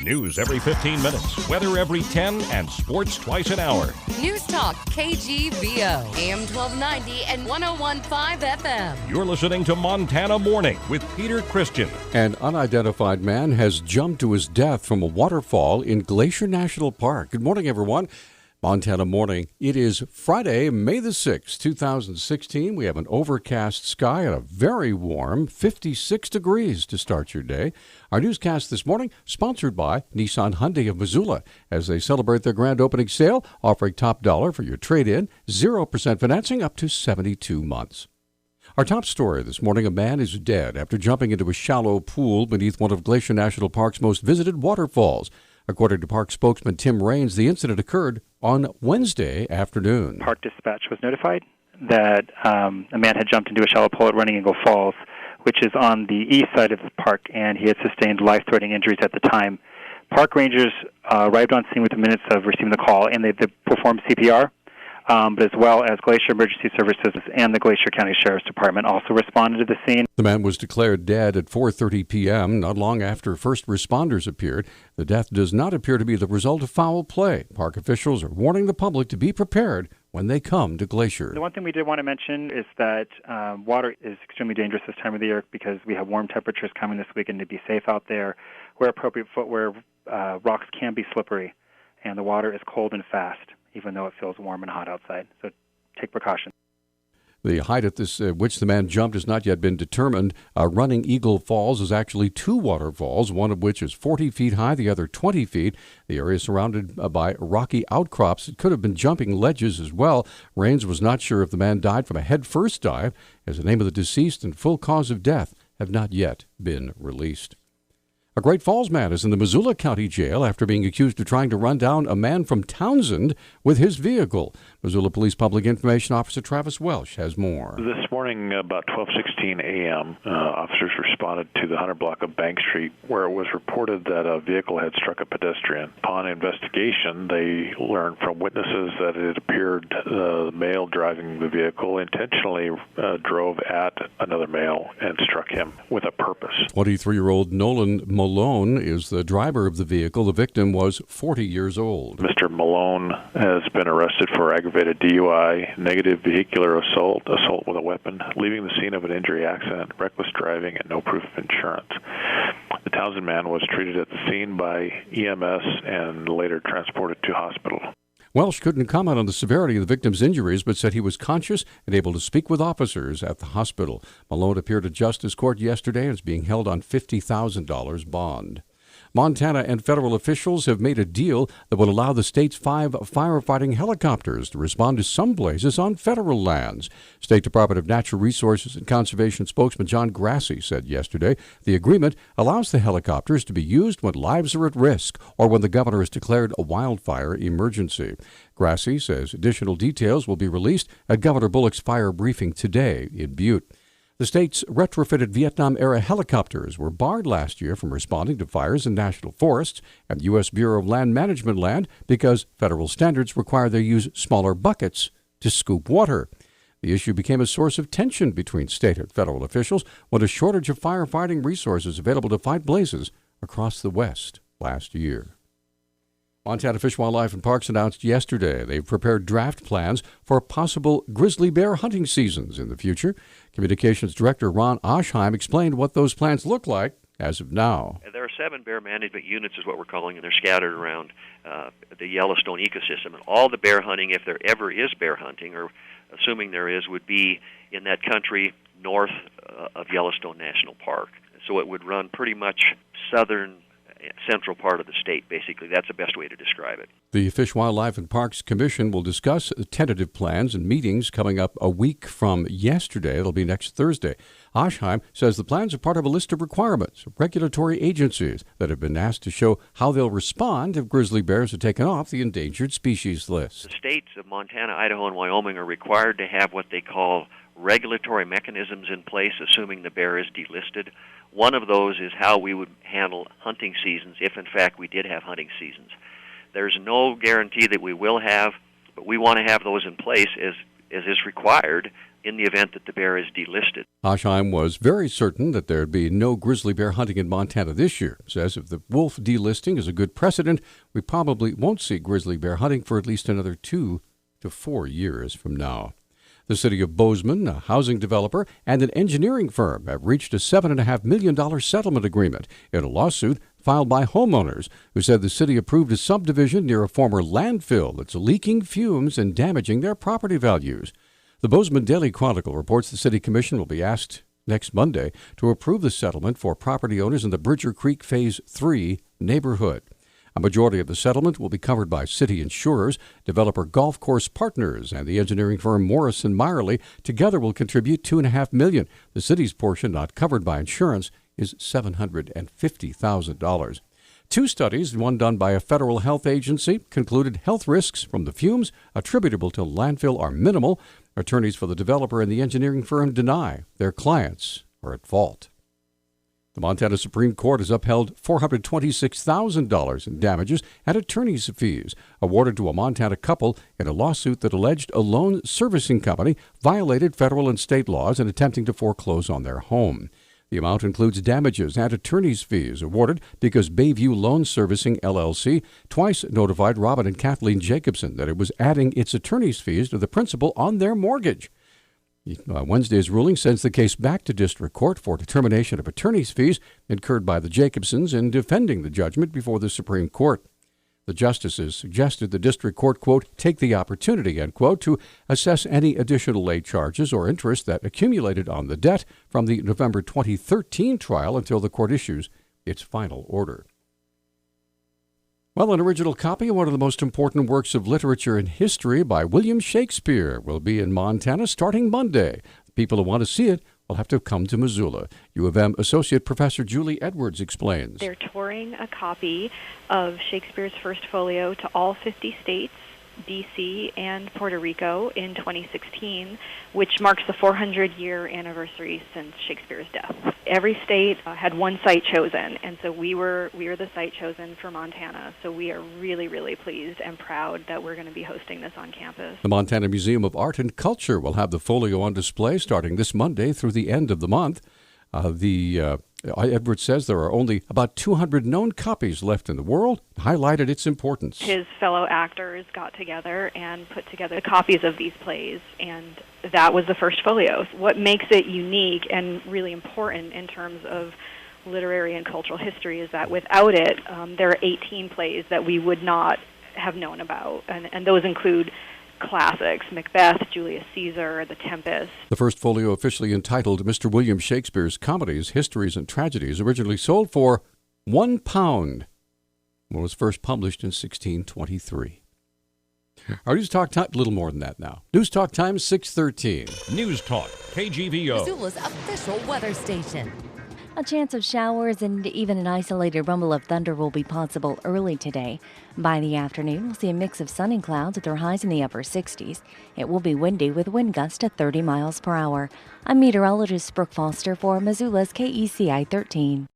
News every 15 minutes, weather every 10, and sports twice an hour. Newstalk, KGVO, AM 1290 and 101.5 FM. You're listening to Montana Morning with Peter Christian. An unidentified man has jumped to his death from a waterfall in Glacier National Park. Good morning, everyone. Montana Morning. It is Friday, May the 6th, 2016. We have an overcast sky and a very warm 56 degrees to start your day. Our newscast this morning sponsored by Nissan Hyundai of Missoula as they celebrate their grand opening sale, offering top dollar for your trade-in, 0% financing up to 72 months. Our top story this morning, a man is dead after jumping into a shallow pool beneath one of Glacier National Park's most visited waterfalls. According to park spokesman Tim Raines, the incident occurred on Wednesday afternoon. Park dispatch was notified that a man had jumped into a shallow pool at Running Eagle Falls, which is on the east side of the park, and he had sustained life-threatening injuries at the time. Park rangers arrived on scene within minutes of receiving the call, and they performed CPR. But as well as Glacier Emergency Services and the Glacier County Sheriff's Department also responded to the scene. The man was declared dead at 4:30 p.m., not long after first responders appeared. The death does not appear to be the result of foul play. Park officials are warning the public to be prepared when they come to Glacier. The one thing we did want to mention is that water is extremely dangerous this time of the year because we have warm temperatures coming this weekend. To be safe out there, wear appropriate footwear. Rocks can be slippery, and the water is cold and fast, even though it feels warm and hot outside. So take precaution. The height at which the man jumped has not yet been determined. Running Eagle Falls is actually two waterfalls, one of which is 40 feet high, the other 20 feet. The area is surrounded by rocky outcrops. It could have been jumping ledges as well. Raines was not sure if the man died from a head-first dive, as the name of the deceased and full cause of death have not yet been released. A Great Falls man is in the Missoula County Jail after being accused of trying to run down a man from Townsend with his vehicle. Missoula Police Public Information Officer Travis Welsh has more. This morning, about 12:16 a.m., officers responded to the 100 block of Bank Street, where it was reported that a vehicle had struck a pedestrian. Upon investigation, they learned from witnesses that it appeared the male driving the vehicle intentionally drove at another male and struck him with a purpose. 23-year-old Nolan Malone is the driver of the vehicle. The victim was 40 years old. Mr. Malone has been arrested for aggravated DUI, negative vehicular assault with a weapon, leaving the scene of an injury accident, reckless driving, and no proof of insurance. The Townsend man was treated at the scene by EMS and later transported to hospital. Welsh couldn't comment on the severity of the victim's injuries, but said he was conscious and able to speak with officers at the hospital. Malone appeared at Justice Court yesterday and is being held on $50,000 bond. Montana and federal officials have made a deal that will allow the state's 5 firefighting helicopters to respond to some places on federal lands. State Department of Natural Resources and Conservation spokesman John Grassy said yesterday the agreement allows the helicopters to be used when lives are at risk or when the governor has declared a wildfire emergency. Grassy says additional details will be released at Governor Bullock's fire briefing today in Butte. The state's retrofitted Vietnam-era helicopters were barred last year from responding to fires in national forests and U.S. Bureau of Land Management land because federal standards require they use smaller buckets to scoop water. The issue became a source of tension between state and federal officials when a shortage of firefighting resources available to fight blazes across the West last year. Montana Fish, Wildlife, and Parks announced yesterday they've prepared draft plans for possible grizzly bear hunting seasons in the future. Communications Director Ron Oshheim explained what those plans look like as of now. There are 7 bear management units is what we're calling, and they're scattered around the Yellowstone ecosystem. And all the bear hunting, if there ever is bear hunting, or assuming there is, would be in that country north of Yellowstone National Park. So it would run pretty much central part of the state, basically. That's the best way to describe it. The Fish, Wildlife, and Parks Commission will discuss tentative plans and meetings coming up a week from yesterday. It'll be next Thursday. Oshheim says the plans are part of a list of requirements of regulatory agencies that have been asked to show how they'll respond if grizzly bears are taken off the endangered species list. The states of Montana, Idaho, and Wyoming are required to have what they call regulatory mechanisms in place, assuming the bear is delisted. One of those is how we would handle hunting seasons if, in fact, we did have hunting seasons. There's no guarantee that we will have, but we want to have those in place as is required in the event that the bear is delisted. Hochheim was very certain that there'd be no grizzly bear hunting in Montana this year. Says if the wolf delisting is a good precedent, we probably won't see grizzly bear hunting for at least another 2 to 4 years from now. The city of Bozeman, a housing developer, and an engineering firm have reached a $7.5 million settlement agreement in a lawsuit filed by homeowners who said the city approved a subdivision near a former landfill that's leaking fumes and damaging their property values. The Bozeman Daily Chronicle reports the city commission will be asked next Monday to approve the settlement for property owners in the Bridger Creek Phase 3 neighborhood. A majority of the settlement will be covered by city insurers, developer Golf Course Partners, and the engineering firm Morrison Meyerly. Together will contribute $2.5 million. The city's portion, not covered by insurance, is $750,000. 2 studies, one done by a federal health agency, concluded health risks from the fumes attributable to landfill are minimal. Attorneys for the developer and the engineering firm deny their clients are at fault. The Montana Supreme Court has upheld $426,000 in damages and attorney's fees awarded to a Montana couple in a lawsuit that alleged a loan servicing company violated federal and state laws in attempting to foreclose on their home. The amount includes damages and attorney's fees awarded because Bayview Loan Servicing, LLC, twice notified Robin and Kathleen Jacobson that it was adding its attorney's fees to the principal on their mortgage. Wednesday's ruling sends the case back to district court for determination of attorney's fees incurred by the Jacobsons in defending the judgment before the Supreme Court. The justices suggested the district court, quote, take the opportunity, end quote, to assess any additional late charges or interest that accumulated on the debt from the November 2013 trial until the court issues its final order. Well, an original copy of one of the most important works of literature in history by William Shakespeare will be in Montana starting Monday. People who want to see it will have to come to Missoula. U of M Associate Professor Julie Edwards explains. They're touring a copy of Shakespeare's first folio to all 50 states, D.C., and Puerto Rico in 2016, which marks the 400-year anniversary since Shakespeare's death. Every state had one site chosen, and so we were the site chosen for Montana. So we are really, really pleased and proud that we're going to be hosting this on campus. The Montana Museum of Art and Culture will have the folio on display starting this Monday through the end of the month. Edwards says there are only about 200 known copies left in the world, highlighted its importance. His fellow actors got together and put together copies of these plays, and that was the first folio. What makes it unique and really important in terms of literary and cultural history is that without it, there are 18 plays that we would not have known about, and those include classics, Macbeth, Julius Caesar, The Tempest. The first folio, officially entitled Mr. William Shakespeare's Comedies, Histories, and Tragedies, originally sold for £1 when it was first published in 1623. Our News Talk time, a little more than that now. News Talk time, 6:13. News Talk, KGVO. Missoula's official weather station. A chance of showers and even an isolated rumble of thunder will be possible early today. By the afternoon, we'll see a mix of sun and clouds with their highs in the upper 60s. It will be windy with wind gusts at 30 miles per hour. I'm meteorologist Brooke Foster for Missoula's KECI 13.